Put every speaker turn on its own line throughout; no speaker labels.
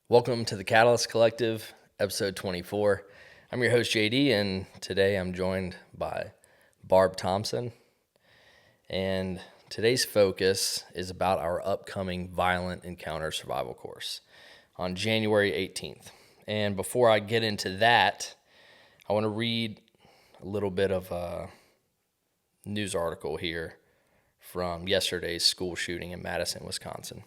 Welcome to the Catalyst Collective, episode 24. I'm your host, JD, and today I'm joined by Barbara Thompson. And today's focus is about our upcoming Violent Encounter Survival course on January 18th. And before I get into that, I want to read a little bit of a news article here from yesterday's school shooting in Madison, Wisconsin.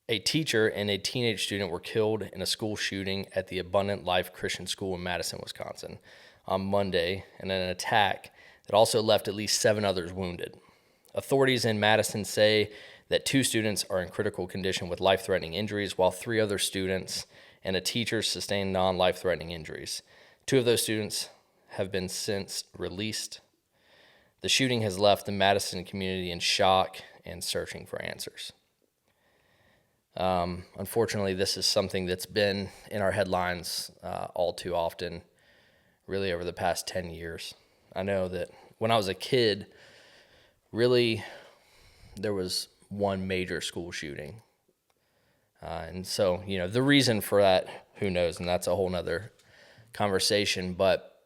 A teacher and a teenage student were killed in a school shooting at the Abundant Life Christian School in Madison, Wisconsin on Monday, in an attack that also left at least 7 others wounded. Authorities in Madison say that 2 students are in critical condition with life-threatening injuries, while 3 other students and a teacher sustained non-life-threatening injuries. 2 of those students have been since released. The shooting has left the Madison community in shock and searching for answers. Unfortunately, this is something that's been in our headlines all too often, really over the past 10 years. I know that when I was a kid, really, there was one major school shooting. And so, the reason for that, who knows, and that's a whole nother conversation. But,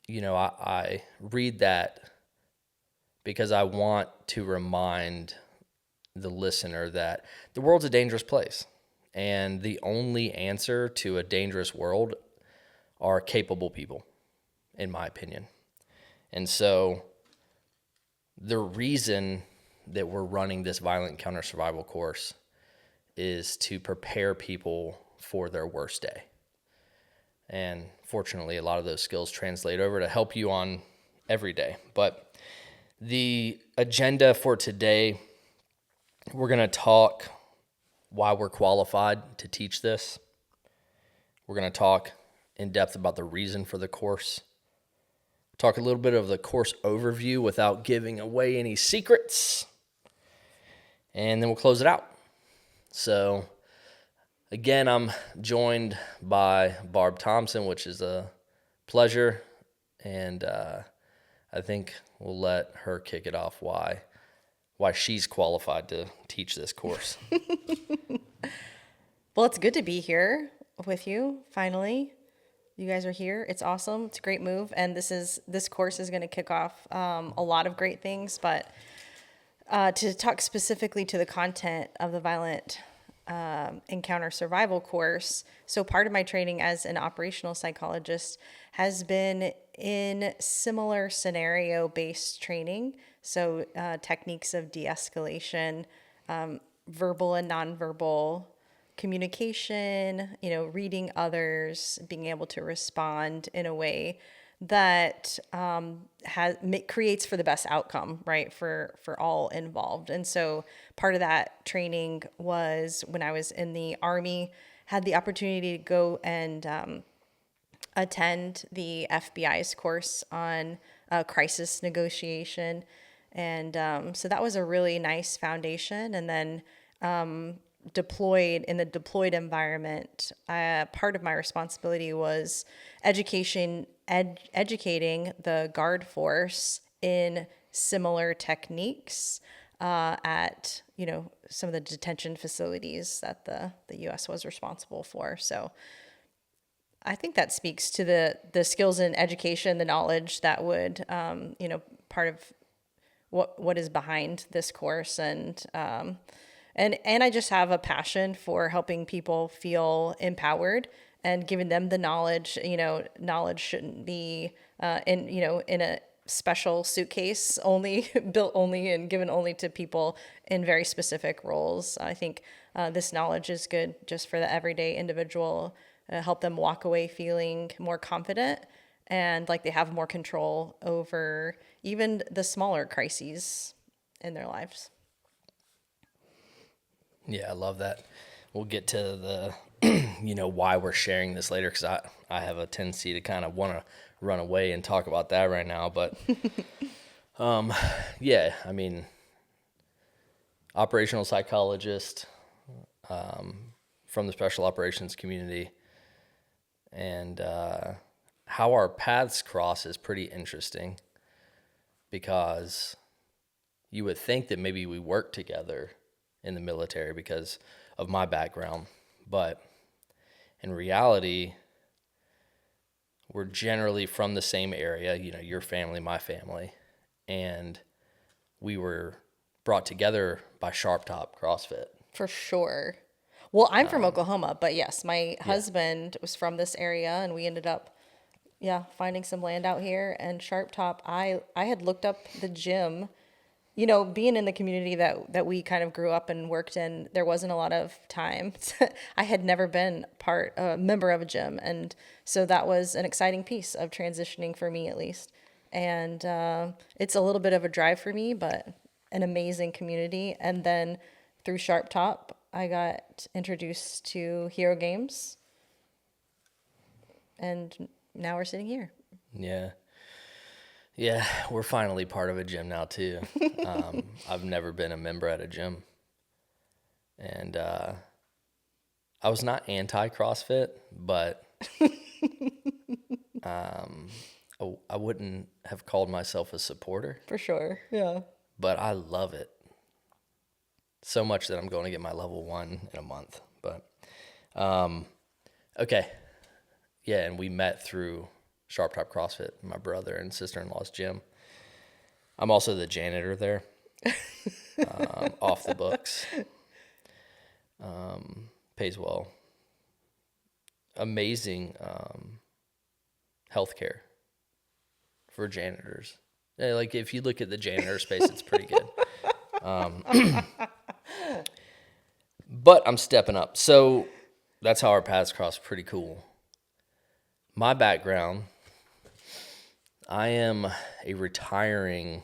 I read that because I want to remind the listener that the world's a dangerous place, and the only answer to a dangerous world are capable people, in my opinion. And so the reason that we're running this Violent Encounter Survival course is to prepare people for their worst day. And fortunately, a lot of those skills translate over to help you on every day. But the agenda for today, we're going to talk why we're qualified to teach this. We're going to talk in depth about the reason for the course. Talk a little bit of the course overview without giving away any secrets. And then we'll close it out. So, again, I'm joined by Barbara Thompson, which is a pleasure. And I think we'll let her kick it off why she's qualified to teach this course.
Well, it's good to be here with you, finally. You guys are here. It's awesome. It's a great move. And this course is going to kick off a lot of great things. But to talk specifically to the content of the Violent Encounter Survival course, so part of my training as an operational psychologist has been in similar scenario-based training. So techniques of de-escalation, verbal and nonverbal communication, reading others, being able to respond in a way that creates for the best outcome, right, for all involved. And so part of that training was when I was in the Army, had the opportunity to go and attend the FBI's course on crisis negotiation. And so that was a really nice foundation. And then deployed environment, part of my responsibility was educating the guard force in similar techniques at some of the detention facilities that the U.S. was responsible for. So I think that speaks to the skills in education, the knowledge that would part of what is behind this course. And I just have a passion for helping people feel empowered and giving them the knowledge. Knowledge shouldn't be in a special suitcase only, built only and given only to people in very specific roles. I think this knowledge is good just for the everyday individual, help them walk away feeling more confident and like they have more control over even the smaller crises in their lives.
Yeah, I love that. We'll get to the, why we're sharing this later, because I have a tendency to kind of want to run away and talk about that right now. But, operational psychologist from the special operations community. And how our paths cross is pretty interesting, because you would think that maybe we work together in the military because of my background, but In reality, we're generally from the same area, your family, my family, and we were brought together by SharpTop CrossFit.
For sure. Well, I'm from Oklahoma, but yes, my
Yeah.
husband was from this area, and we ended up, finding some land out here. And SharpTop, I had looked up the gym. Being in the community that we kind of grew up and worked in, there wasn't a lot of time. I had never been a member of a gym, and so that was an exciting piece of transitioning for me, at least. And it's a little bit of a drive for me, but an amazing community. And then through SharpTop, I got introduced to Hero Games, and now we're sitting here.
Yeah. Yeah, we're finally part of a gym now, too. I've never been a member at a gym. And I was not anti-CrossFit, but I wouldn't have called myself a supporter.
For sure, yeah.
But I love it so much that I'm going to get my level 1 in a month. But, okay. Yeah, and we met through SharpTop CrossFit, my brother and sister-in-law's gym. I'm also the janitor there, off the books. Pays well. Amazing healthcare for janitors. Yeah, like if you look at the janitor space, it's pretty good. But I'm stepping up. So that's how our paths cross. Pretty cool. My background, I am a retiring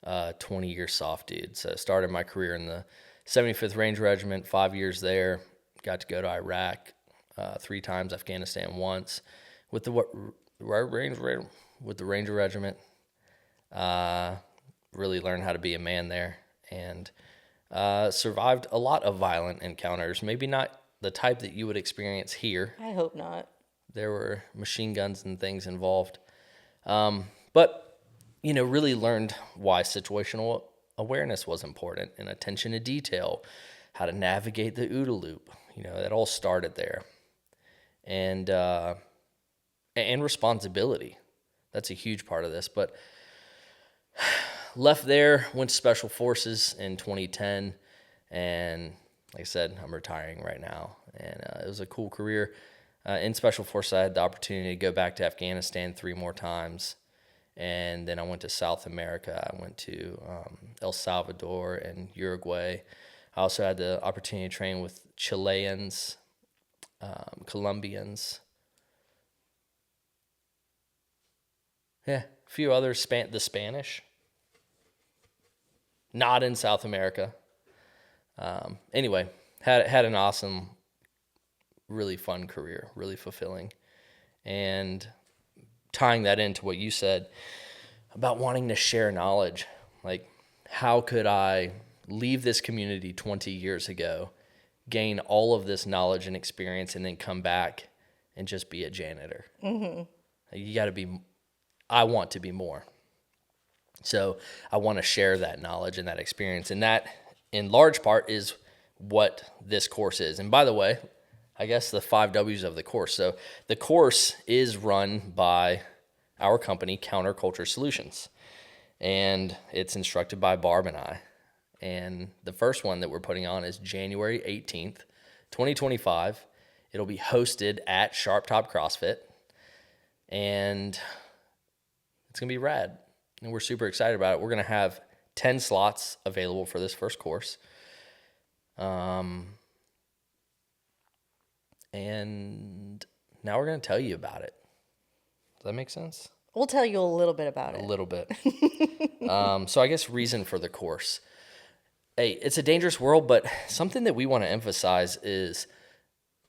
20-year soft dude. So I started my career in the 75th Ranger Regiment, 5 years there. Got to go to Iraq 3 times, Afghanistan once. With the Ranger Regiment, really learned how to be a man there, and survived a lot of violent encounters. Maybe not the type that you would experience here.
I hope not.
There were machine guns and things involved. But, really learned why situational awareness was important, and attention to detail, how to navigate the OODA loop. That all started there. And responsibility. That's a huge part of this. But left there, went to Special Forces in 2010. And like I said, I'm retiring right now. And it was a cool career. In Special Forces, I had the opportunity to go back to Afghanistan 3 more times. And then I went to South America. I went to El Salvador and Uruguay. I also had the opportunity to train with Chileans, Colombians. Yeah, a few others, the Spanish. Not in South America. Anyway, had an awesome, really fun career, really fulfilling. And tying that into what you said about wanting to share knowledge, like how could I leave this community 20 years ago, gain all of this knowledge and experience, and then come back and just be a janitor? Mm-hmm. You got to be, I want to be more. So I want to share that knowledge and that experience. And that, in large part, is what this course is. And by the way, I guess the 5 W's of the course. So the course is run by our company, Counterculture Solutions. And it's instructed by Barb and I. And the first one that we're putting on is January 18th, 2025. It'll be hosted at SharpTop CrossFit. And it's going to be rad. And we're super excited about it. We're going to have 10 slots available for this first course. And now we're going to tell you about it. Does that make sense?
We'll tell you a little bit about it.
A little bit. So I guess reason for the course. Hey, it's a dangerous world, but something that we want to emphasize is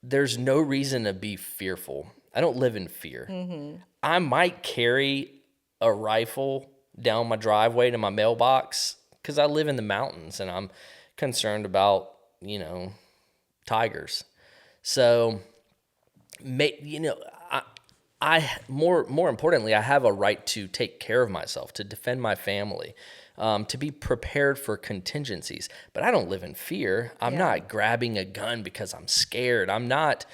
there's no reason to be fearful. I don't live in fear. Mm-hmm. I might carry a rifle down my driveway to my mailbox because I live in the mountains and I'm concerned about, tigers. So, I more importantly, I have a right to take care of myself, to defend my family, to be prepared for contingencies. But I don't live in fear. I'm not grabbing a gun because I'm scared. I'm not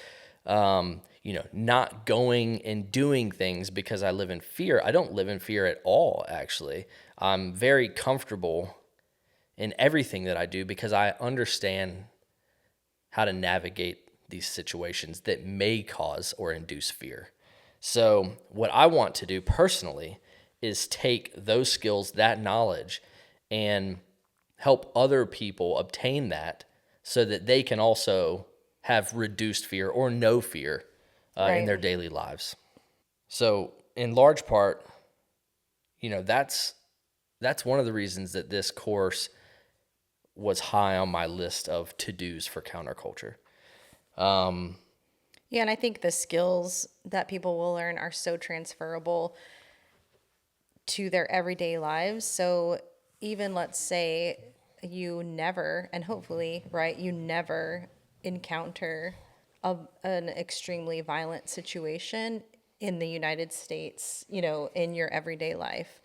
Not going and doing things because I live in fear. I don't live in fear at all, actually. I'm very comfortable in everything that I do because I understand how to navigate these situations that may cause or induce fear. So, what I want to do personally is take those skills, that knowledge, and help other people obtain that so that they can also have reduced fear or no fear in
Right.
their daily lives. So, in large part, that's one of the reasons that this course was high on my list of to-dos for counterculture.
Yeah, and I think the skills that people will learn are so transferable to their everyday lives. So even let's say you never, and hopefully, right, you never encounter an extremely violent situation in the United States, in your everyday life.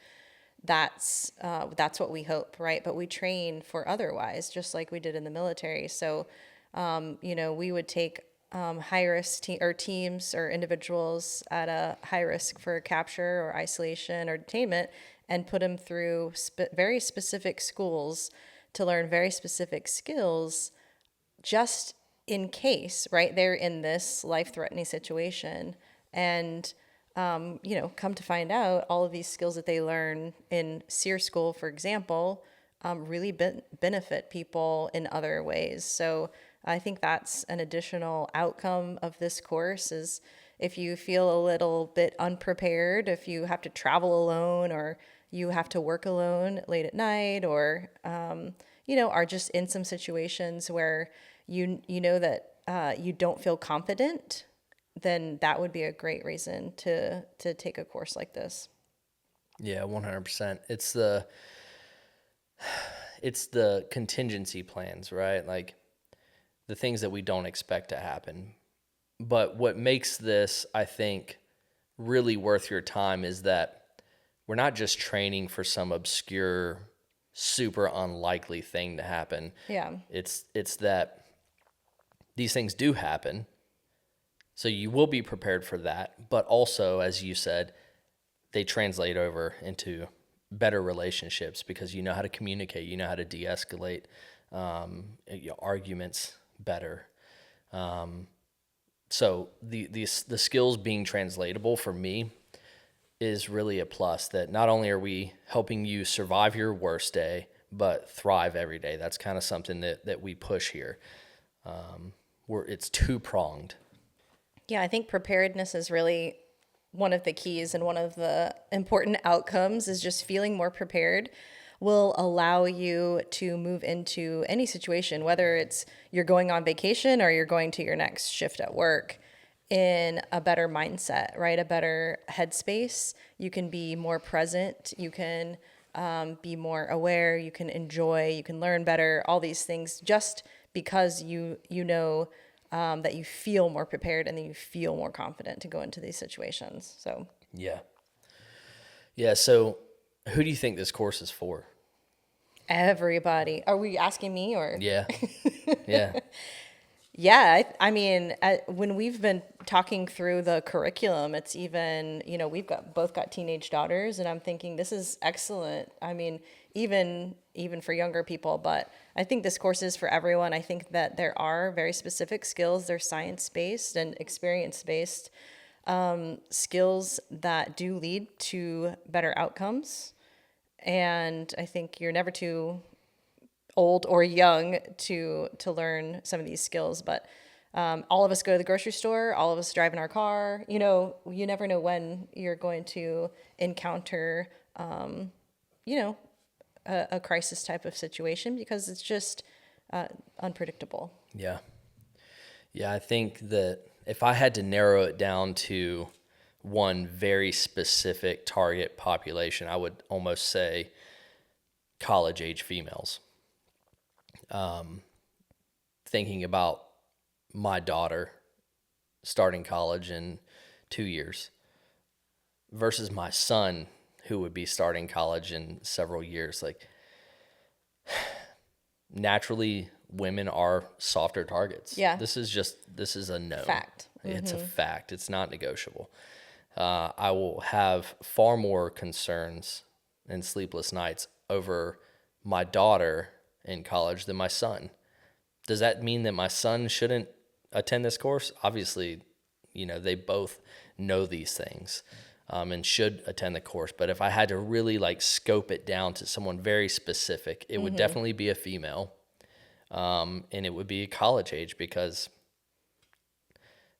That's what we hope, right? But we train for otherwise, just like we did in the military. So, we would take high risk or teams or individuals at a high risk for capture or isolation or detainment, and put them through very specific schools to learn very specific skills, just in case, right? They're in this life threatening situation. And come to find out, all of these skills that they learn in SEER school, for example, really benefit people in other ways. So I think that's an additional outcome of this course is if you feel a little bit unprepared, if you have to travel alone or you have to work alone late at night or, are just in some situations where you know that you don't feel confident, then that would be a great reason to take a course like this.
Yeah, 100%. It's the contingency plans, right? Like the things that we don't expect to happen. But what makes this, I think, really worth your time is that we're not just training for some obscure, super unlikely thing to happen.
Yeah.
It's that these things do happen. So you will be prepared for that, but also, as you said, they translate over into better relationships because you know how to communicate, you know how to de-escalate arguments better. So the skills being translatable for me is really a plus. That not only are we helping you survive your worst day, but thrive every day. That's kind of something that we push here. It's two pronged.
Yeah, I think preparedness is really one of the keys, and one of the important outcomes is just feeling more prepared will allow you to move into any situation, whether it's you're going on vacation or you're going to your next shift at work, in a better mindset, right? A better headspace. You can be more present. You can be more aware. You can enjoy. You can learn better. All these things just because you know that you feel more prepared and that you feel more confident to go into these situations. So
Yeah. Yeah. So who do you think this course is for?
everybody, are we asking me or?
Yeah. Yeah.
Yeah, I mean, when we've been talking through the curriculum, it's even, we've both got teenage daughters, and I'm thinking this is excellent. I mean, even for younger people, but I think this course is for everyone. I think that there are very specific skills. They're science-based and experience-based skills that do lead to better outcomes. And I think you're never too old or young to learn some of these skills, but all of us go to the grocery store, all of us drive in our car. You never know when you're going to encounter a crisis type of situation because it's just unpredictable.
Yeah. Yeah. I think that if I had to narrow it down to one very specific target population, I would almost say college age females. Thinking about my daughter starting college in 2 years versus my son who would be starting college in several years. Like naturally women are softer targets.
Yeah.
This is a no.
Fact.
It's a fact. It's not negotiable. I will have far more concerns and sleepless nights over my daughter in college than my son. Does that mean that my son shouldn't attend this course? Obviously, they both know these things and should attend the course. But if I had to really like scope it down to someone very specific, it would definitely be a female. And it would be college age, because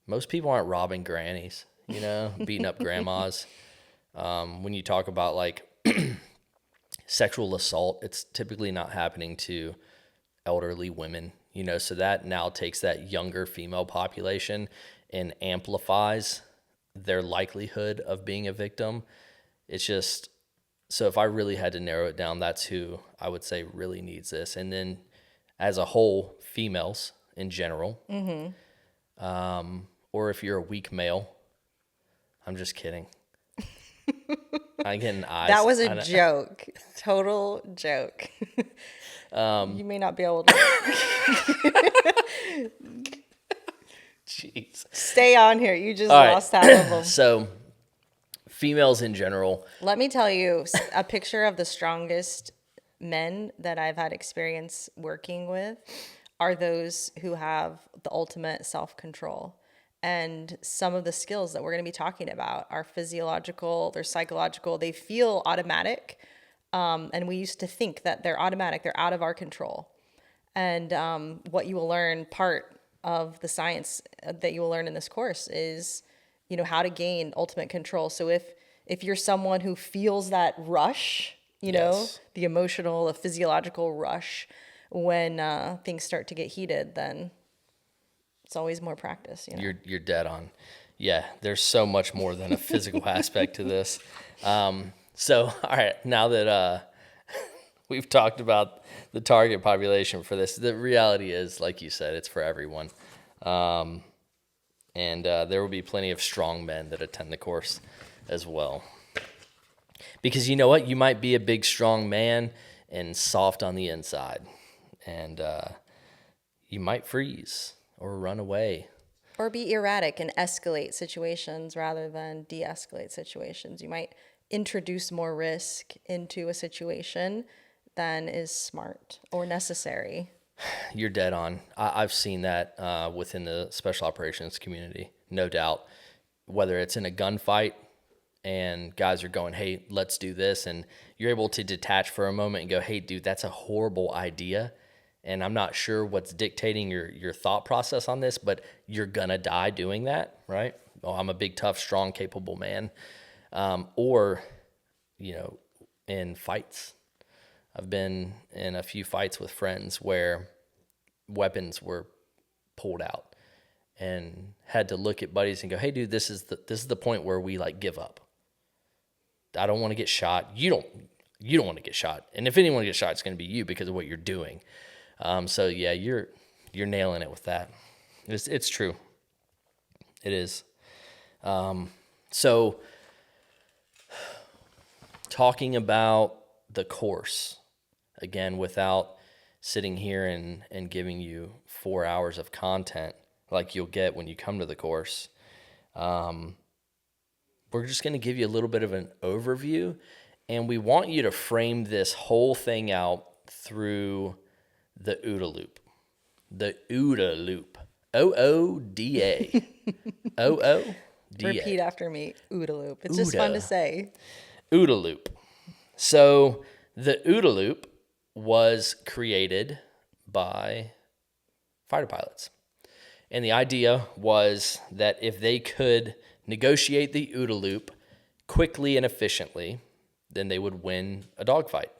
most people aren't robbing grannies, beating up grandmas. When you talk about like sexual assault, it's typically not happening to elderly women, so that now takes that younger female population and amplifies their likelihood of being a victim. It's just, so if I really had to narrow it down, that's who I would say really needs this. And then as a whole, females in general. Or if you're a weak male. I'm just kidding. I'm getting eyes.
That was a joke. Total joke. You may not be able to
Jeez.
stay on here. You just lost half of them.
So females in general.
Let me tell you a picture of the strongest men that I've had experience working with are those who have the ultimate self-control. And some of the skills that we're going to be talking about are physiological, they're psychological, they feel automatic. And we used to think that they're automatic, they're out of our control. And what you will learn, part of the science that you will learn in this course is, how to gain ultimate control. So if you're someone who feels that rush,
Yes.
the emotional, the physiological rush when things start to get heated, then it's always more practice.
You're dead on. Yeah, there's so much more than a physical aspect to this. So, all right, now that we've talked about the target population for this, the reality is, like you said, it's for everyone. And there will be plenty of strong men that attend the course as well. Because you know what? You might be a big, strong man and soft on the inside. And you might freeze or run away.
Or be erratic and escalate situations rather than de-escalate situations. You might introduce more risk into a situation than is smart or necessary.
You're dead on. I've seen that within the special operations community, no doubt. Whether it's in a gunfight and guys are going, hey, let's do this. And you're able to detach for a moment and go, hey, dude, that's a horrible idea. And I'm not sure what's dictating your thought process on this, but you're going to die doing that, right? Oh, I'm a big, tough, strong, capable man. Or, in fights. I've been in a few fights with friends where weapons were pulled out and had to look at buddies and go, hey, dude, this is the point where we like give up. I don't want to get shot. You don't want to get shot. And if anyone gets shot, it's going to be you because of what you're doing. So yeah, you're nailing it with that. It's true. It is. So talking about the course again, without sitting here and giving you 4 hours of content like you'll get when you come to the course. We're just going to give you a little bit of an overview, and we want you to frame this whole thing out through the OODA loop. The OODA loop. OODA. OODA.
Repeat after me. OODA loop. It's just fun to say.
OODA loop. So the OODA loop was created by fighter pilots. And the idea was that if they could negotiate the OODA loop quickly and efficiently, then they would win a dogfight.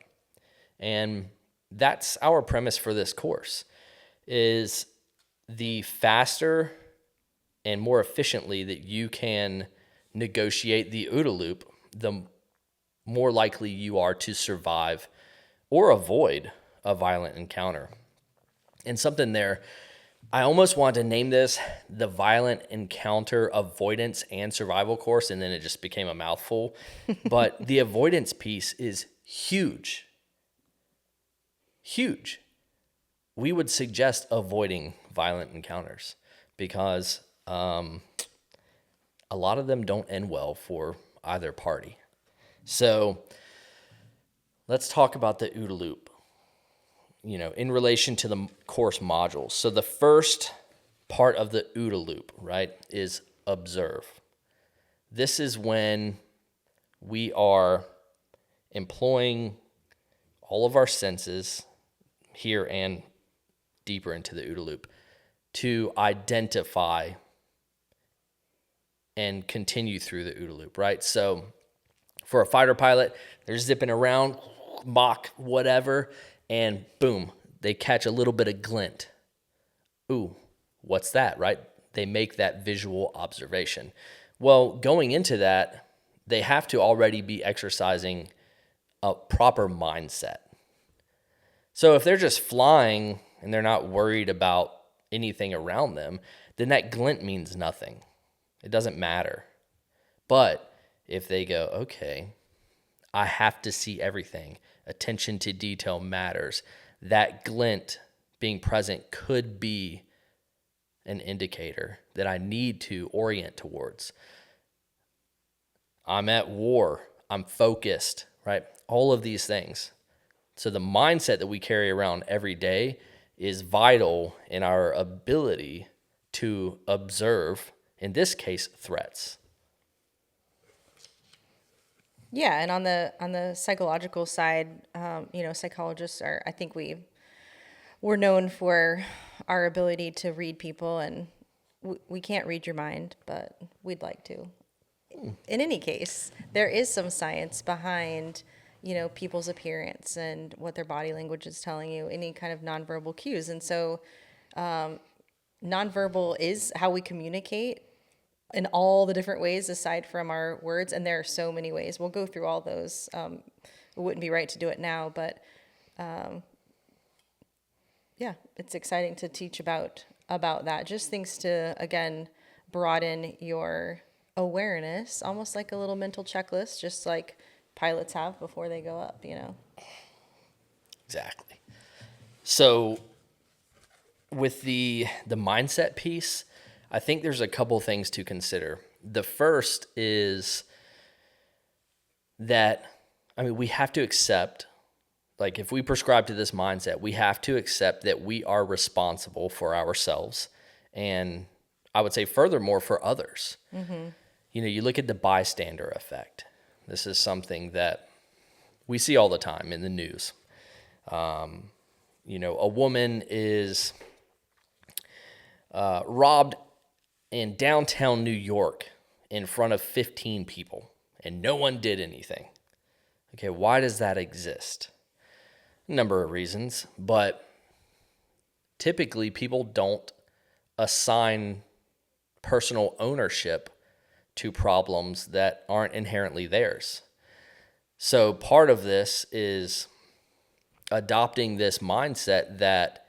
And that's our premise for this course, is the faster and more efficiently that you can negotiate the OODA loop, the more likely you are to survive or avoid a violent encounter. And something there, I almost wanted to name this the Violent Encounter Avoidance and Survival Course, and then it just became a mouthful. But the avoidance piece is huge. Huge. We would suggest avoiding violent encounters because a lot of them don't end well for either party. So let's talk about the OODA loop, in relation to the course modules. So the first part of the OODA loop, right, is observe. This is when we are employing all of our senses here and deeper into the OODA loop to identify and continue through the OODA loop, right? So for a fighter pilot, they're zipping around, Mach whatever, and boom, they catch a little bit of glint. Ooh, what's that, right? They make that visual observation. Well, going into that, they have to already be exercising a proper mindset. So if they're just flying and they're not worried about anything around them, then that glint means nothing. It doesn't matter. But if they go, okay, I have to see everything. Attention to detail matters. That glint being present could be an indicator that I need to orient towards. I'm at war. I'm focused, right? All of these things. So the mindset that we carry around every day is vital in our ability to observe, in this case, threats.
Yeah, and on the psychological side, psychologists are. I think we're known for our ability to read people, and we can't read your mind, but we'd like to. In any case, there is some science behind, people's appearance and what their body language is telling you, any kind of nonverbal cues, and so nonverbal is how we communicate in all the different ways aside from our words, and there are so many ways. We'll go through all those. It wouldn't be right to do it now, but yeah, it's exciting to teach about that. Just things to, again, broaden your awareness, almost like a little mental checklist, just like pilots have before they go up,
Exactly. So with the mindset piece, I think there's a couple things to consider. The first is that, we have to accept, like if we prescribe to this mindset, we have to accept that we are responsible for ourselves. And I would say furthermore for others. Mm-hmm. You look at the bystander effect. This is something that we see all the time in the news. A woman is robbed in downtown New York in front of 15 people, and no one did anything. Okay, why does that exist? A number of reasons, but typically people don't assign personal ownership to problems that aren't inherently theirs. So part of this is adopting this mindset that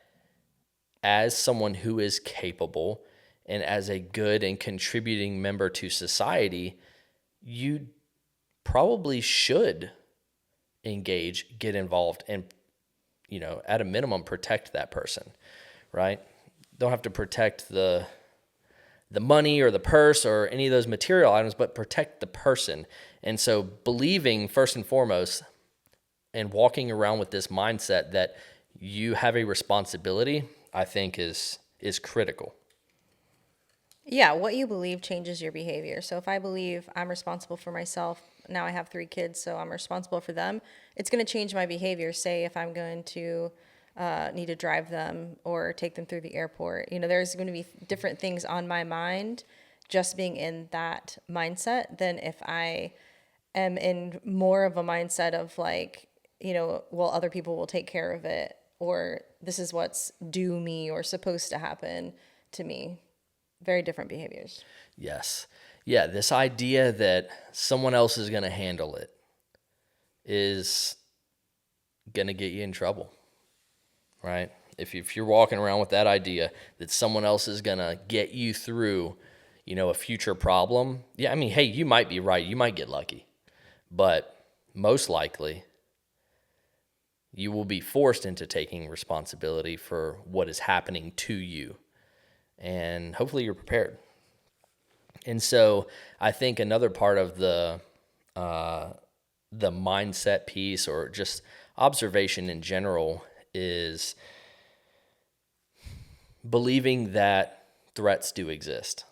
as someone who is capable and as a good and contributing member to society, you probably should engage, get involved, and, at a minimum, protect that person, right? Don't have to protect the money or the purse or any of those material items, but protect the person. And so believing first and foremost and walking around with this mindset that you have a responsibility, I think is critical.
Yeah, what you believe changes your behavior. So if I believe I'm responsible for myself, now I have 3 kids, so I'm responsible for them, it's going to change my behavior. Say if I'm going to need to drive them or take them through the airport, there's going to be different things on my mind just being in that mindset than if I am in more of a mindset of like, well, other people will take care of it, or this is what's due me or supposed to happen to me. Very different behaviors.
Yes. Yeah, this idea that someone else is going to handle it is going to get you in trouble, right? If you're walking around with that idea that someone else is going to get you through, a future problem, yeah, hey, you might be right. You might get lucky. But most likely, you will be forced into taking responsibility for what is happening to you. And hopefully you're prepared. And so I think another part of the mindset piece or just observation in general is believing that threats do exist.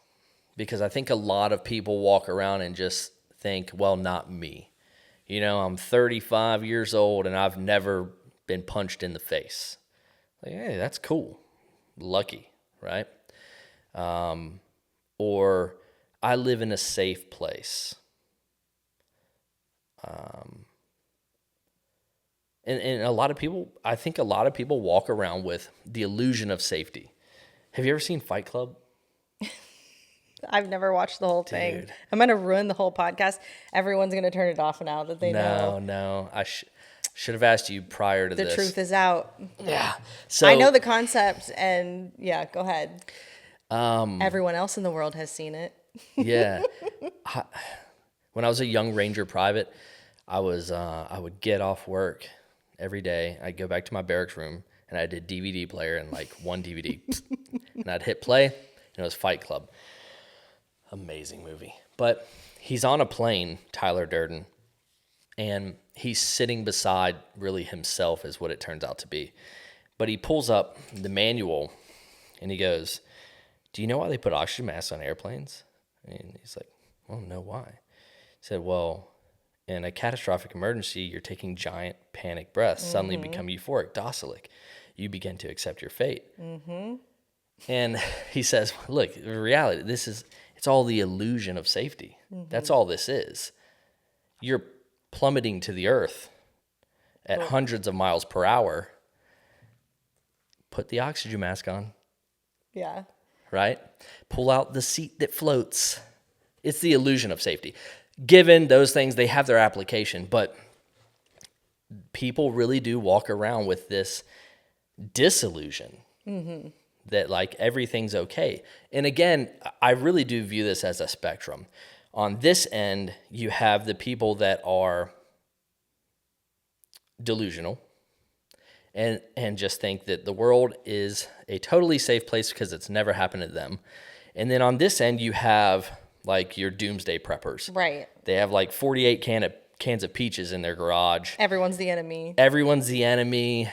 Because I think a lot of people walk around and just think, well, not me. You know, I'm 35 years old and I've never been punched in the face. Like, hey, that's cool. Lucky, right? Or I live in a safe place. And a lot of people, I think a lot of people walk around with the illusion of safety. Have you ever seen Fight Club?
I've never watched the whole thing.
Dude.
I'm going to ruin the whole podcast. Everyone's going to turn it off now that they know.
No. I should have asked you prior to
The
this.
truth is out.
Yeah. So
I know the concept, and yeah, go ahead. Everyone else in the world has seen it.
Yeah. When I was a young Ranger private, I would get off work every day. I'd go back to my barracks room and I did DVD player and like one DVD. And I'd hit play and it was Fight Club. Amazing movie. But he's on a plane, Tyler Durden, and he's sitting beside really himself is what it turns out to be. But he pulls up the manual and he goes, "Do you know why they put oxygen masks on airplanes?" And he's like, "Well, no, why?" He said, "Well, in a catastrophic emergency, you're taking giant panic breaths, suddenly become euphoric, docilic. You begin to accept your fate." And he says, look, the reality, it's all the illusion of safety. That's all this is. You're plummeting to the earth at hundreds of miles per hour. Put the oxygen mask on.
Yeah.
Right? Pull out the seat that floats. It's the illusion of safety. Given those things, they have their application, but people really do walk around with this disillusion that like everything's okay. And again, I really do view this as a spectrum. On this end, you have the people that are delusional and just think that the world is a totally safe place because it's never happened to them. And then on this end, you have like your doomsday preppers.
Right.
They have like 48 cans of peaches in their garage.
Everyone's the enemy.
Everyone's the enemy.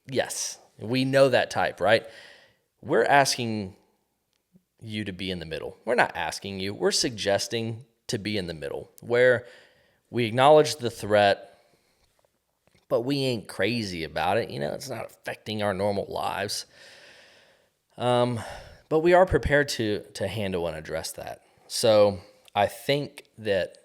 Yes, we know that type, right? We're asking you to be in the middle. We're not asking you. We're suggesting to be in the middle where we acknowledge the threat, but we ain't crazy about it. You know, it's not affecting our normal lives. But we are prepared to handle and address that. So I think that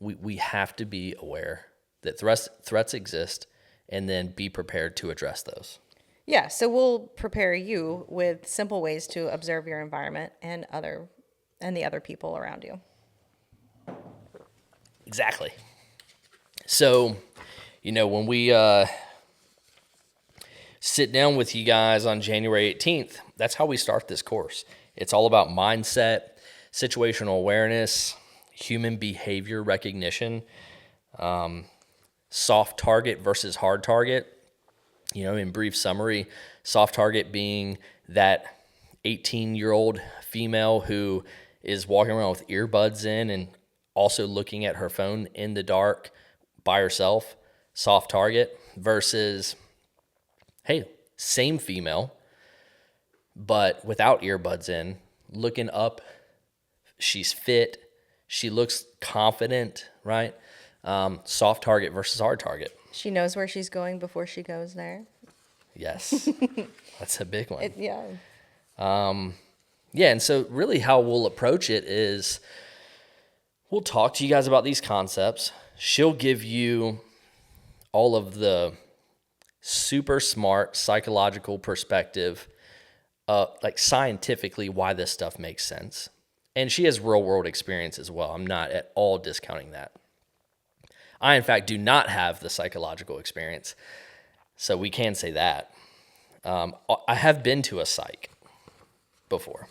we have to be aware that threats exist and then be prepared to address those.
Yeah, so we'll prepare you with simple ways to observe your environment and the other people around you.
Exactly. So, you know, when we sit down with you guys on January 18th, that's how we start this course. It's all about mindset, situational awareness, human behavior recognition, soft target versus hard target. You know, in brief summary, soft target being that 18-year-old female who is walking around with earbuds in and also looking at her phone in the dark by herself, soft target, versus, hey, same female, but without earbuds in, looking up, she's fit, she looks confident, right? Soft target versus hard target.
She knows where she's going before she goes there.
Yes, that's a big one.
Yeah.
Yeah, and so really how we'll approach it is we'll talk to you guys about these concepts. She'll give you all of the super smart psychological perspective, like scientifically why this stuff makes sense. And she has real world experience as well. I'm not at all discounting that. I, in fact, do not have the psychological experience, so we can say that. I have been to a psych before,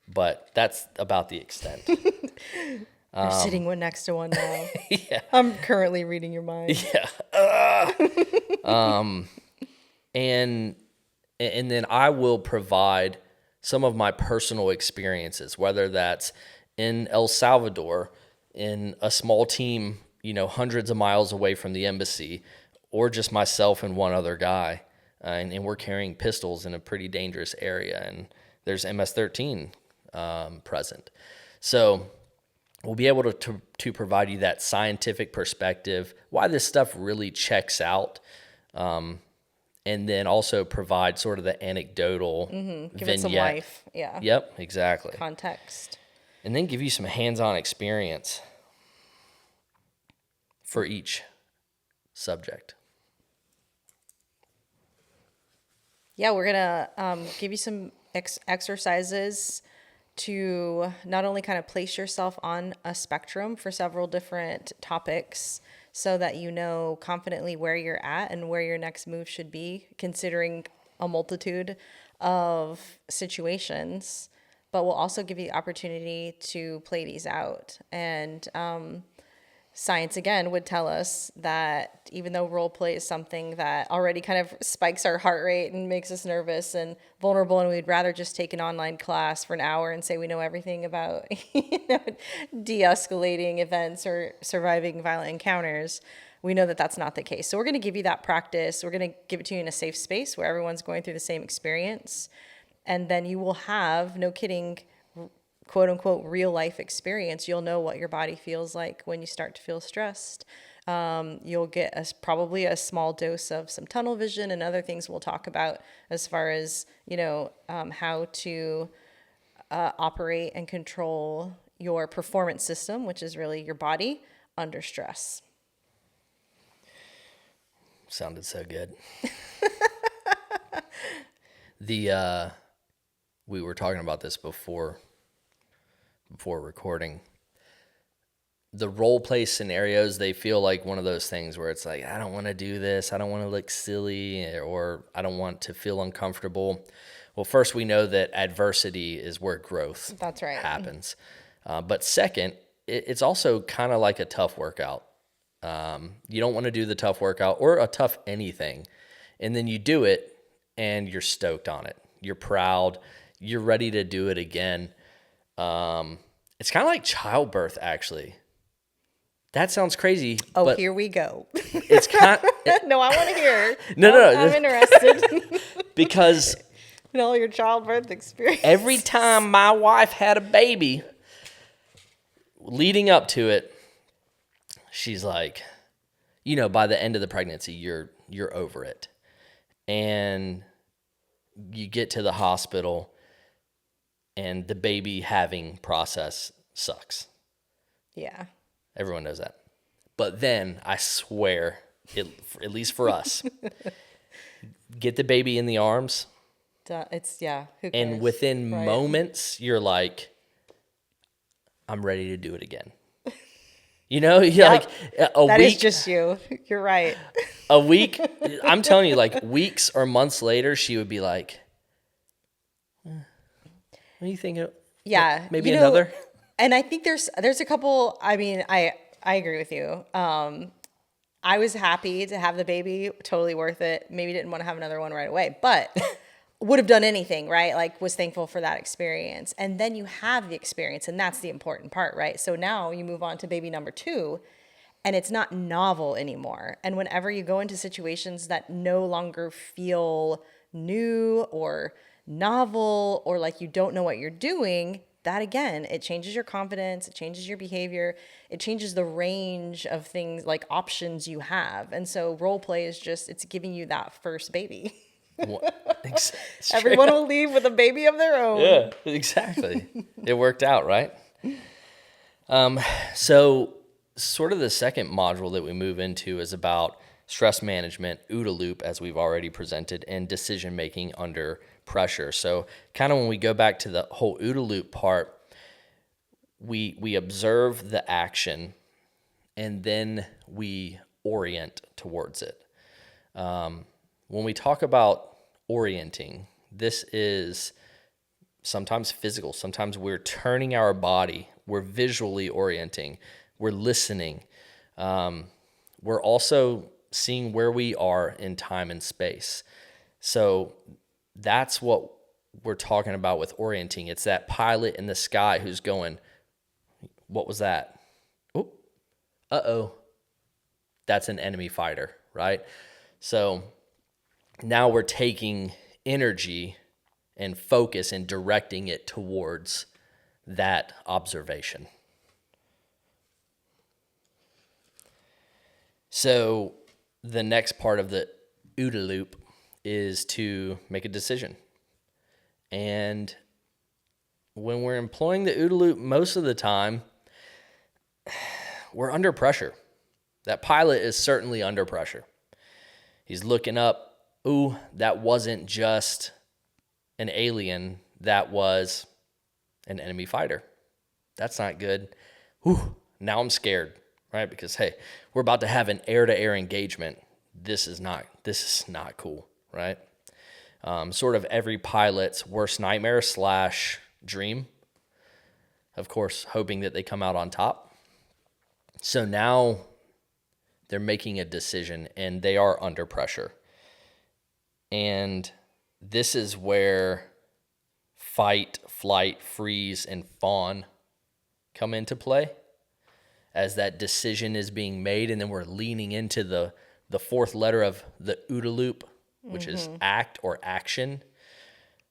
but that's about the extent.
You're sitting one next to one now.
Yeah.
I'm currently reading your mind.
Yeah. And then I will provide some of my personal experiences, whether that's in El Salvador, in a small team, hundreds of miles away from the embassy, or just myself and one other guy. And we're carrying pistols in a pretty dangerous area, and there's MS-13 present. So we'll be able to provide you that scientific perspective, why this stuff really checks out, and then also provide sort of the anecdotal
Give it some
vignette.
life. Yeah.
Yep, exactly.
Context.
And then give you some hands-on experience for each subject.
Yeah, we're going to give you some exercises to not only kind of place yourself on a spectrum for several different topics so that you know confidently where you're at and where your next move should be, considering a multitude of situations, but we'll also give you the opportunity to play these out. And science, again, would tell us that even though role play is something that already kind of spikes our heart rate and makes us nervous and vulnerable, and we'd rather just take an online class for an hour and say we know everything about de-escalating events or surviving violent encounters, we know that that's not the case. So we're going to give you that practice. We're going to give it to you in a safe space where everyone's going through the same experience. And then you will have, no kidding, quote unquote, real life experience. You'll know what your body feels like when you start to feel stressed. You'll get probably a small dose of some tunnel vision and other things we'll talk about as far as, how to operate and control your performance system, which is really your body under stress.
Sounded so good. We were talking about this before recording. The role play scenarios, they feel like one of those things where it's like, I don't want to do this. I don't want to look silly, or I don't want to feel uncomfortable. Well, first, we know that adversity is where growth
That's right.
happens. But second, it's also kind of like a tough workout. You don't want to do the tough workout or a tough anything, and then you do it and you're stoked on it. You're proud. You're ready to do it again. It's kind of like childbirth, actually. That sounds crazy.
Oh,
but
here we go.
It's kind.
No, I want to hear.
No.
I'm interested
Because
in all your childbirth experience.
every time my wife had a baby, leading up to it, she's like, by the end of the pregnancy, you're over it, and you get to the hospital, and the baby having process sucks.
Yeah.
Everyone knows that. But then, I swear, at least for us, get the baby in the arms,
It's, yeah. Who cares?
and within
Right.
moments, you're like, I'm ready to do it again. You're like a
That
week.
is just you. You're right.
A week, I'm telling you, like weeks or months later, she would be like, what do you think?
Yeah.
Maybe another?
And I think there's a couple, I mean, I agree with you. I was happy to have the baby, totally worth it. Maybe didn't want to have another one right away, but would have done anything, right? Like, was thankful for that experience. And then you have the experience, and that's the important part, right? So now you move on to baby number 2, and it's not novel anymore. And whenever you go into situations that no longer feel new or novel, or like you don't know what you're doing, that again, it changes your confidence, it changes your behavior, it changes the range of things, like options you have. And so role play is just, it's giving you that first baby. Everyone will leave with a baby of their own.
Yeah, exactly. It worked out, right? So sort of the second module that we move into is about stress management, OODA loop, as we've already presented, and decision-making under pressure. So kind of when we go back to the whole OODA loop part, we observe the action, and then we orient towards it. When we talk about orienting, this is sometimes physical. Sometimes we're turning our body. We're visually orienting. We're listening. We're also seeing where we are in time and space. So that's what we're talking about with orienting. It's that pilot in the sky who's going, what was that? Oh, uh-oh. That's an enemy fighter, right? So now we're taking energy and focus and directing it towards that observation. So the next part of the OODA loop is to make a decision. And when we're employing the OODA loop, most of the time, we're under pressure. That pilot is certainly under pressure. He's looking up, ooh, that wasn't just an alien, that was an enemy fighter. That's not good. Ooh, now I'm scared, right? Because, hey, we're about to have an air-to-air engagement. This is not cool, right? Sort of every pilot's worst nightmare / dream. Of course, hoping that they come out on top. So now they're making a decision and they are under pressure. And this is where fight, flight, freeze, and fawn come into play as that decision is being made. And then we're leaning into the fourth letter of the OODA loop, which is act or action.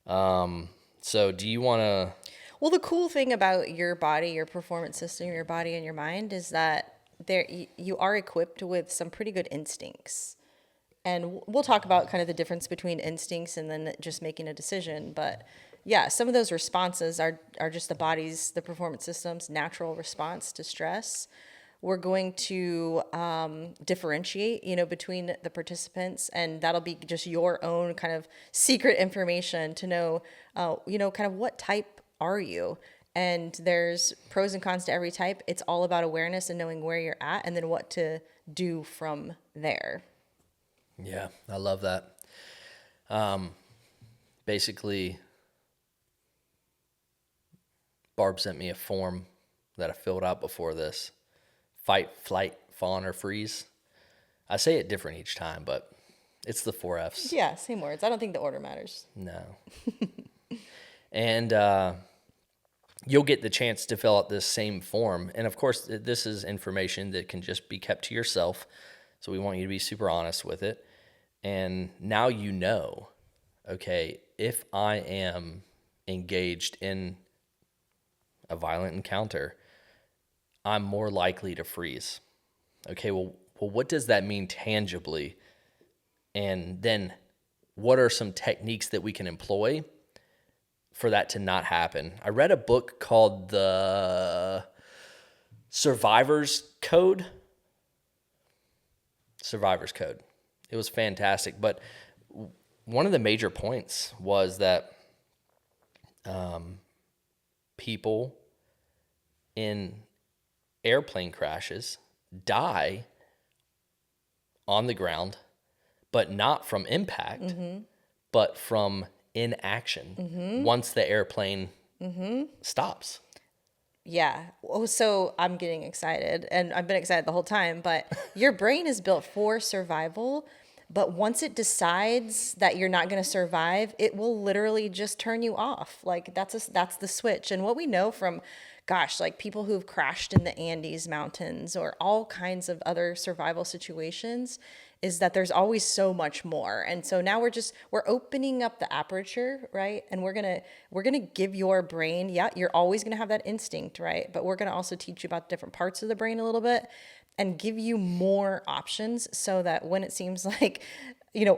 So do you want to...
Well, the cool thing about your body, your performance system, your body and your mind is that you are equipped with some pretty good instincts. And we'll talk about kind of the difference between instincts and then just making a decision. But yeah, some of those responses are just the performance system's natural response to stress. We're going to differentiate, between the participants, and that'll be just your own kind of secret information to know, kind of what type are you? And there's pros and cons to every type. It's all about awareness and knowing where you're at and then what to do from there.
Yeah, I love that. Basically, Barb sent me a form that I filled out before this. Fight, flight, fawn, or freeze. I say it different each time, but it's the 4 Fs.
Yeah, same words. I don't think the order matters.
No. And you'll get the chance to fill out this same form. And of course, this is information that can just be kept to yourself. So we want you to be super honest with it. And now you know, okay, if I am engaged in a violent encounter, I'm more likely to freeze. Okay, well, what does that mean tangibly? And then what are some techniques that we can employ for that to not happen? I read a book called The Survivor's Code. It was fantastic. But one of the major points was that people in airplane crashes die on the ground, but not from impact, but from inaction once the airplane stops.
Yeah. Oh, so I'm getting excited, and I've been excited the whole time, but your brain is built for survival. But once it decides that you're not going to survive, it will literally just turn you off. Like that's the switch. And what we know from, like people who've crashed in the Andes mountains or all kinds of other survival situations is that there's always so much more. And so now we're opening up the aperture, right? And we're going to give your brain, you're always going to have that instinct, right? But we're going to also teach you about different parts of the brain a little bit and give you more options so that when it seems like,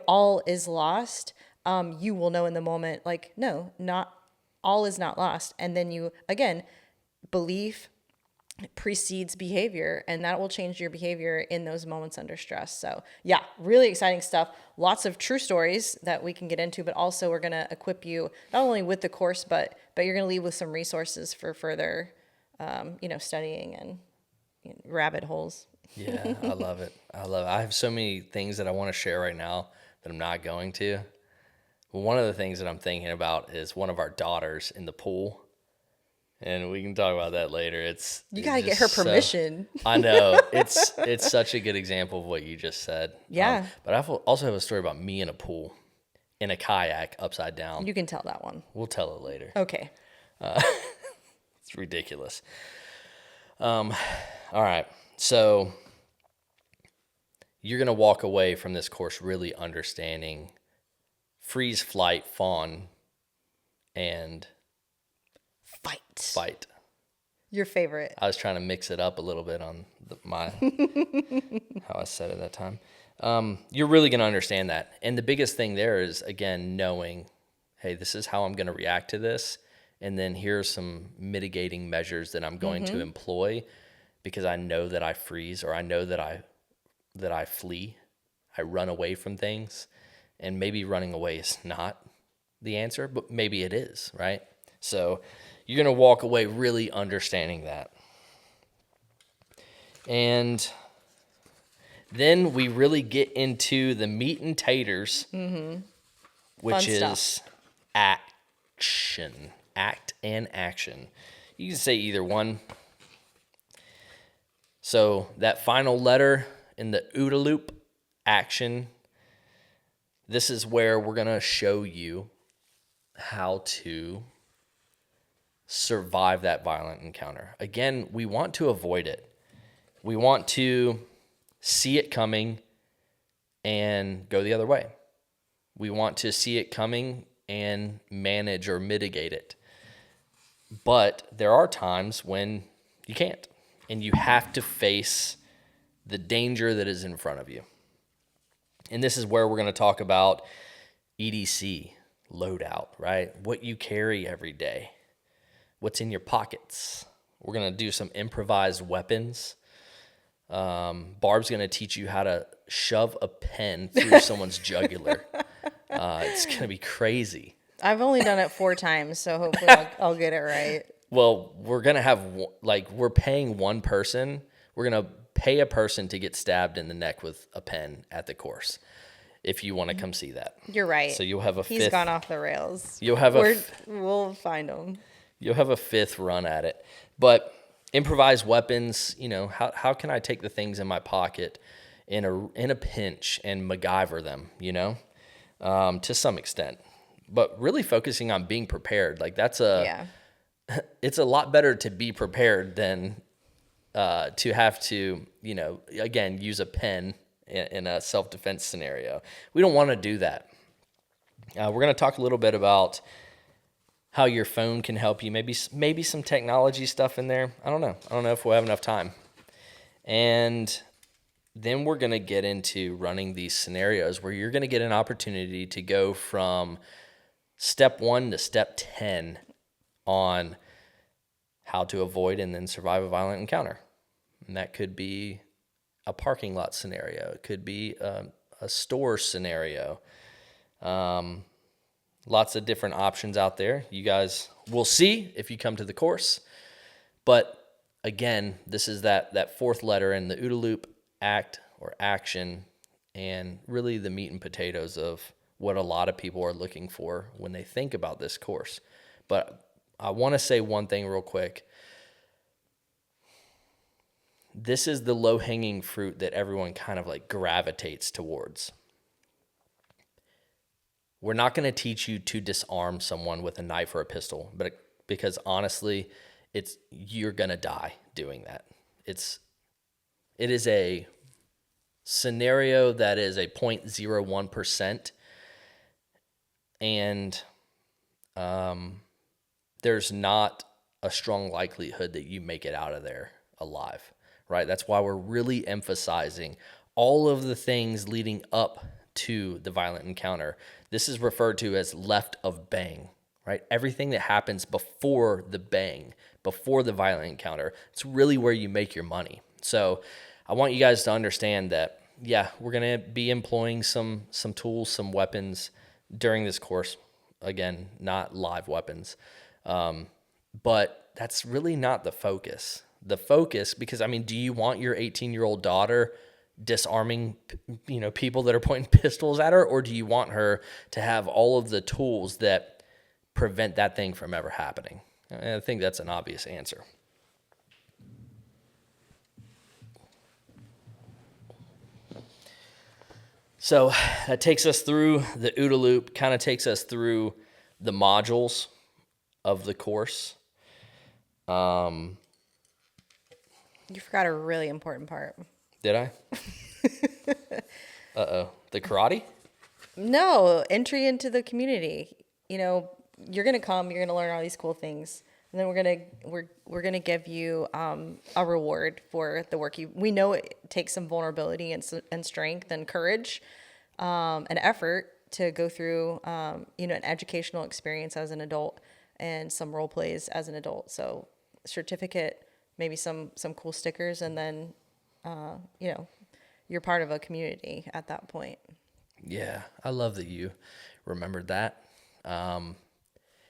all is lost, you will know in the moment, like, no, not all is not lost. And then you, again, belief precedes behavior, and that will change your behavior in those moments under stress. So yeah, really exciting stuff. Lots of true stories that we can get into, but also we're going to equip you not only with the course, but you're going to leave with some resources for further, studying and rabbit holes.
Yeah, I love it. I have so many things that I want to share right now that I'm not going to. But one of the things that I'm thinking about is one of our daughters in the pool. And we can talk about that later.
You got to get her permission.
I know. It's such a good example of what you just said.
Yeah.
But I also have a story about me in a pool. in a kayak upside down.
You can tell that one.
We'll tell it later.
Okay.
It's ridiculous. All right. So you're going to walk away from this course really understanding freeze, flight, fawn, and fight.
Your favorite.
I was trying to mix it up a little bit on my how I said it that time. You're really going to understand that. And the biggest thing there is, again, knowing, hey, this is how I'm going to react to this. And then here's some mitigating measures that I'm going to employ because I know that I freeze, or I know that I flee. I run away from things. And maybe running away is not the answer, but maybe it is, right? So you're going to walk away really understanding that. And then we really get into the meat and taters, which
Fun
is
stuff.
action. Act and action. You can say either one. So that final letter in the OODA loop, action, this is where we're going to show you how to survive that violent encounter. Again, we want to avoid it. We want to see it coming and go the other way. We want to see it coming and manage or mitigate it. But there are times when you can't, and you have to face the danger that is in front of you. And this is where we're going to talk about EDC, loadout, right? What you carry every day, what's in your pockets. We're going to do some improvised weapons. Barb's going to teach you how to shove a pen through someone's jugular. It's going to be crazy.
I've only done it 4 times, so hopefully I'll get it right.
Well, we're going to have, we're paying one person. We're going to pay a person to get stabbed in the neck with a pen at the course, if you want to come see that.
You're right.
So you'll have a
He's
fifth.
gone off the rails.
You'll have
We'll find him.
You'll have a 5th run at it. But improvised weapons, how can I take the things in my pocket in a pinch and MacGyver them, to some extent. But really focusing on being prepared. It's a lot better to be prepared than to have to, again, use a pen in a self-defense scenario. We don't want to do that. We're going to talk a little bit about how your phone can help you. Maybe some technology stuff in there. I don't know if we'll have enough time. And then we're going to get into running these scenarios where you're going to get an opportunity to go from step 1 to step 10 on how to avoid and then survive a violent encounter. And that could be a parking lot scenario. It could be a store scenario. Lots of different options out there. You guys will see if you come to the course. But again, this is that 4th letter in the OODA loop, act or action, and really the meat and potatoes of what a lot of people are looking for when they think about this course. But I want to say one thing real quick. This is the low-hanging fruit that everyone kind of gravitates towards. We're not going to teach you to disarm someone with a knife or a pistol, but because honestly, you're going to die doing that. It is a scenario that is a 0.01%, and there's not a strong likelihood that you make it out of there alive, right? That's why we're really emphasizing all of the things leading up to the violent encounter. This is referred to as left of bang, right? Everything that happens before the bang, before the violent encounter, it's really where you make your money. So I want you guys to understand that, we're going to be employing some tools, some weapons during this course. Again, not live weapons. But that's really not the focus. The focus, because do you want your 18-year-old daughter disarming, people that are pointing pistols at her, or do you want her to have all of the tools that prevent that thing from ever happening? And I think that's an obvious answer. So that takes us through the OODA loop, kind of takes us through the modules of the course.
You forgot a really important part.
Did I? Uh-oh. The karate?
No, entry into the community. You know, you're gonna come, you're gonna learn all these cool things, and then we're gonna give you a reward for the work you. We know it takes some vulnerability and strength and courage, and effort to go through an educational experience as an adult and some role plays as an adult. So certificate, maybe some cool stickers, and then you're part of a community at that point.
Yeah, I love that you remembered that.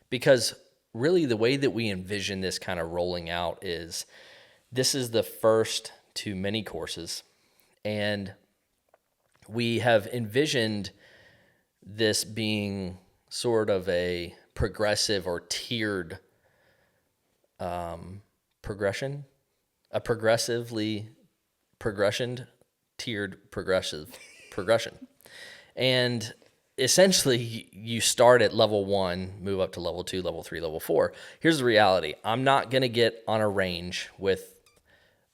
Because really the way that we envision this kind of rolling out is this is the first to many courses. And we have envisioned this being sort of a progressive or tiered progression, a progressively progressioned, tiered progression. And essentially, you start at level 1, move up to level 2, level 3, level 4. Here's the reality. I'm not going to get on a range with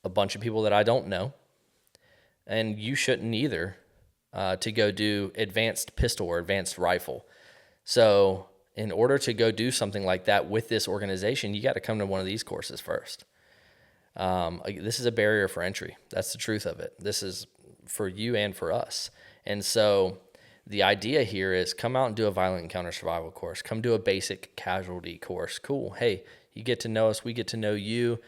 a bunch of people that I don't know, and you shouldn't either, to go do advanced pistol or advanced rifle. So in order to go do something like that with this organization, you got to come to one of these courses first. This is a barrier for entry. That's the truth of it. This is for you and for us. And so the idea here is come out and do a violent encounter survival course. Come do a basic casualty course. Cool. Hey, you get to know us. We get to know you.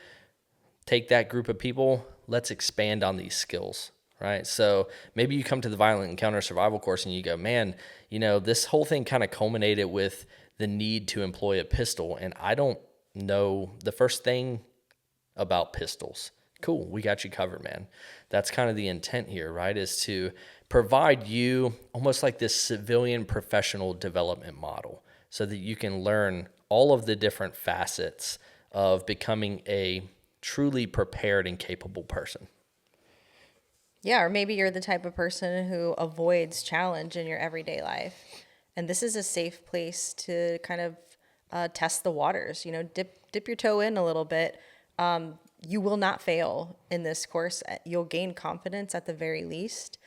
Take that group of people. Let's expand on these skills, right? So maybe you come to the violent encounter survival course and you go, man, this whole thing kind of culminated with the need to employ a pistol. And I don't know the first thing about pistols. Cool. We got you covered, man. That's kind of the intent here, right? Is to provide you almost like this civilian professional development model so that you can learn all of the different facets of becoming a truly prepared and capable person.
Yeah, or maybe you're the type of person who avoids challenge in your everyday life. And this is a safe place to kind of test the waters, dip your toe in a little bit. You will not fail in this course. You'll gain confidence at the very least.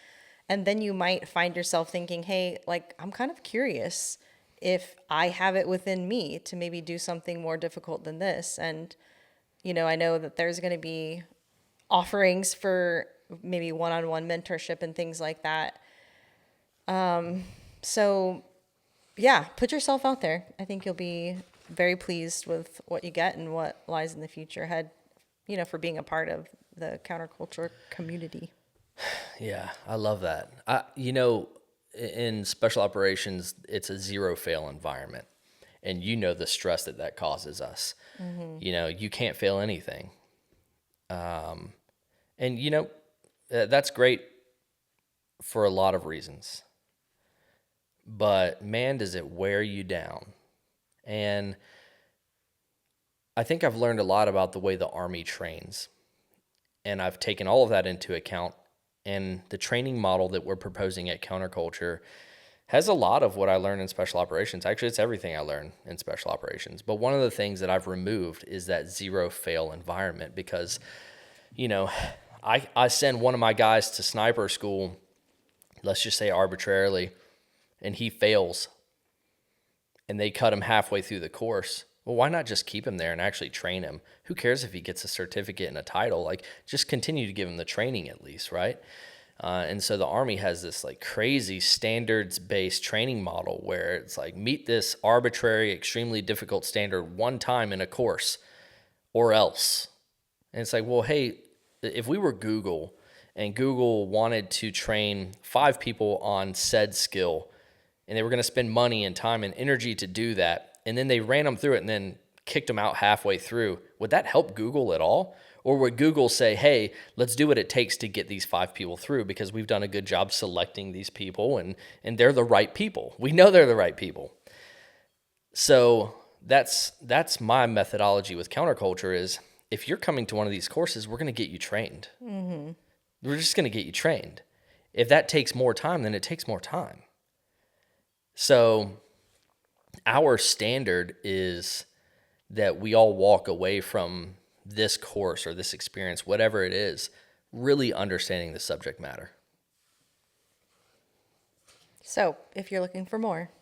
And then you might find yourself thinking, hey, I'm kind of curious if I have it within me to maybe do something more difficult than this. And, I know that there's going to be offerings for maybe one-on-one mentorship and things like that. So yeah, put yourself out there. I think you'll be very pleased with what you get and what lies in the future ahead, for being a part of the counterculture community.
Yeah, I love that. In special operations, it's a zero fail environment. And the stress that causes us. Mm-hmm. You can't fail anything. That's great for a lot of reasons. But man, does it wear you down. And I think I've learned a lot about the way the Army trains. And I've taken all of that into account. And the training model that we're proposing at Counterculture has a lot of what I learned in special operations. Actually, it's everything I learned in special operations. But one of the things that I've removed is that zero fail environment because, I send one of my guys to sniper school, let's just say arbitrarily, and he fails. And they cut him halfway through the course. Well, why not just keep him there and actually train him? Who cares if he gets a certificate and a title? Just continue to give him the training at least, right? And so the Army has this crazy standards-based training model where it's meet this arbitrary, extremely difficult standard one time in a course or else. And it's well, hey, if we were Google and Google wanted to train 5 people on said skill and they were going to spend money and time and energy to do that, and then they ran them through it and then kicked them out halfway through, would that help Google at all? Or would Google say, hey, let's do what it takes to get these 5 people through because we've done a good job selecting these people and they're the right people. We know they're the right people. So that's my methodology with counterculture is if you're coming to one of these courses, we're going to get you trained. Mm-hmm. We're just going to get you trained. If that takes more time, then it takes more time. So our standard is that we all walk away from this course or this experience, whatever it is, really understanding the subject matter.
So if you're looking for more,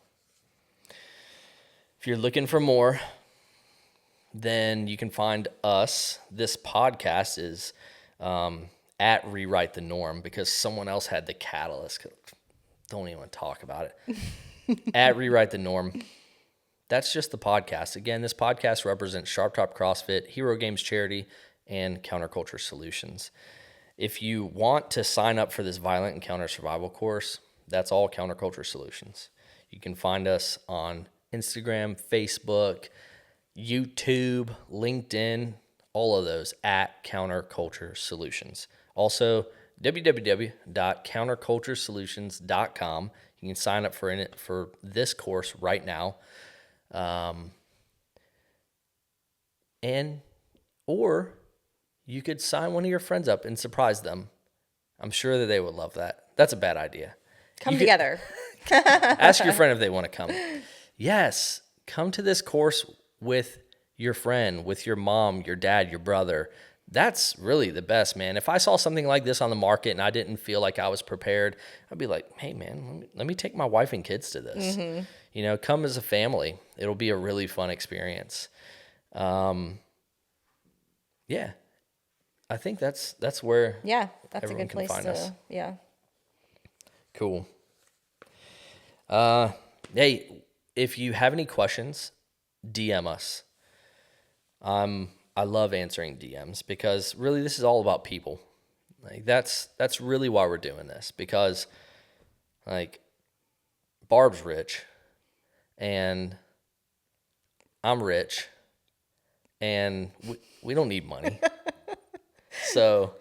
then you can find us. This podcast is at Rewrite the Norm because someone else had the catalyst. Don't even talk about it. At Rewrite the Norm. That's just the podcast. Again, this podcast represents SharpTop CrossFit, Hero Games Charity, and Counterculture Solutions. If you want to sign up for this violent encounter survival course, that's all Counterculture Solutions. You can find us on Instagram, Facebook, YouTube, LinkedIn, all of those at Counterculture Solutions. Also, www.counterculturesolutions.com. You can sign up for this course right now. Or you could sign one of your friends up and surprise them. I'm sure that they would love that. That's a bad idea.
come together.
Ask your friend if they want to come. Yes, come to this course with your friend, with your mom, your dad, your brother. That's really the best, man. If I saw something like this on the market and I didn't feel like I was prepared, I'd be like, hey, man, let me take my wife and kids to this. Mm-hmm. You know, come as a family. It'll be a really fun experience. Yeah, I think that's where
that's a good place to
us.
Yeah.
Cool. Hey, if you have any questions, DM us. I love answering DMs because really this is all about people. Like that's really why we're doing this, because like Barb's rich and I'm rich and we don't need money. So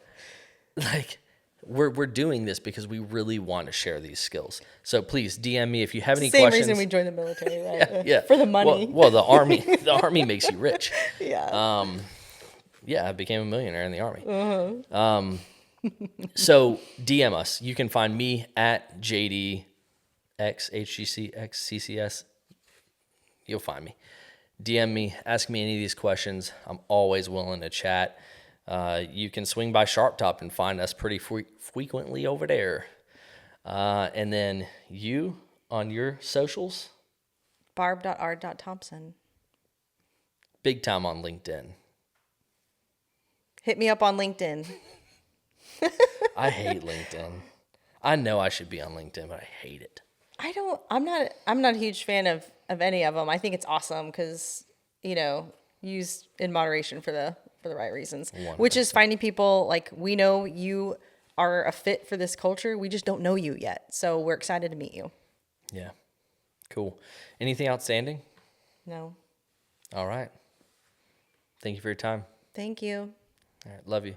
like we're doing this because we really want to share these skills. So please DM me if you have any questions.
Same reason we joined the military, right?
Yeah.
For the money.
Well, the army makes you rich.
Yeah.
Yeah, I became a millionaire in the army.
Uh-huh.
So DM us. You can find me at JDXHGCXCCS. You'll find me. DM me. Ask me any of these questions. I'm always willing to chat. You can swing by SharpTop and find us pretty frequently over there. And then you on your socials?
Barb.r.thompson.
Big time on LinkedIn.
Hit me up on LinkedIn.
I hate LinkedIn. I know I should be on LinkedIn, but I hate it.
I'm not a huge fan of any of them. I think it's awesome because, used in moderation for the right reasons, 100%. Which is finding people like, we know you are a fit for this culture. We just don't know you yet. So we're excited to meet you.
Yeah. Cool. Anything outstanding?
No.
All right. Thank you for your time.
Thank you.
All right. Love you.